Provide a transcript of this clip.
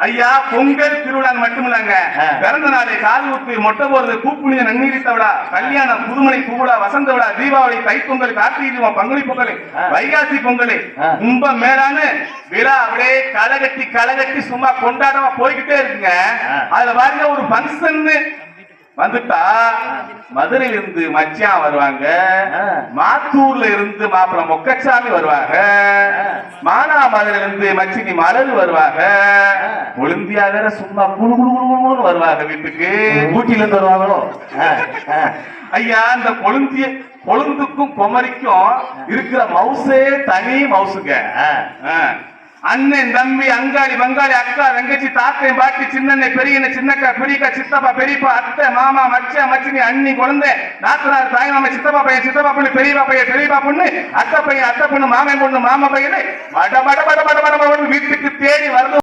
ஐயா பொங்கல் திருவிழா மட்டும் இல்லங்க, பிறந்த நாளை காது ஊத்து மொட்டை போறது பூப்புனித நன்னீரித்த விழா, கல்யாணம் புதுமணி பூவிழா, வசந்த விழா, தீபாவளி, தைப்பொங்கல், கார்த்திகை தீபம், பங்குனி பொங்கல், வைகாசி பொங்கல், ரொம்ப மேலான விழா அப்படியே களகட்டி சும்மா கொண்டாடமா போய்கிட்டே இருக்குங்க. அதுல பாருங்க ஒரு பங்கன் வந்துட்டா மதுரையில இருந்து மச்சான் வருவாங்க, மாத்தூர்ல இருந்து மாப்பிள்ள மொக்கச்சாமி வருவாங்க, மானாமதுரையில இருந்து மச்சினி மலர் வருவாங்க, ஒலிம்பியா வேற சும்மா குழு குழு வருவாங்க வீட்டுக்கு. ஊட்டில இருந்து வருவாங்களோ ஐயா. இந்த கொழுந்துக்கும் குமரிக்கும் இருக்கிற மவுசே தனி மவுசுங்க. அண்ணன் தம்பி அங்காளி பங்காளி அக்கா தங்கச்சி தாத்தன் பாட்டி சின்ன பெரியண்ண சின்னக்கா பெரியக்கா சித்தப்பா பெரியப்பா அத்தை மாமா மச்சா மச்சினி அண்ணி குழந்தை நாத்தனார் தாய் மாமா சித்தப்பா பையன் சித்தப்பா பொண்ணு பெரியப்பா பையன் பெரியப்பா பொண்ணு அத்தை பையன் அத்தை பொண்ணு மாமன் பொண்ணு மாமா பையன் வீட்டுக்கு தேடி வருது.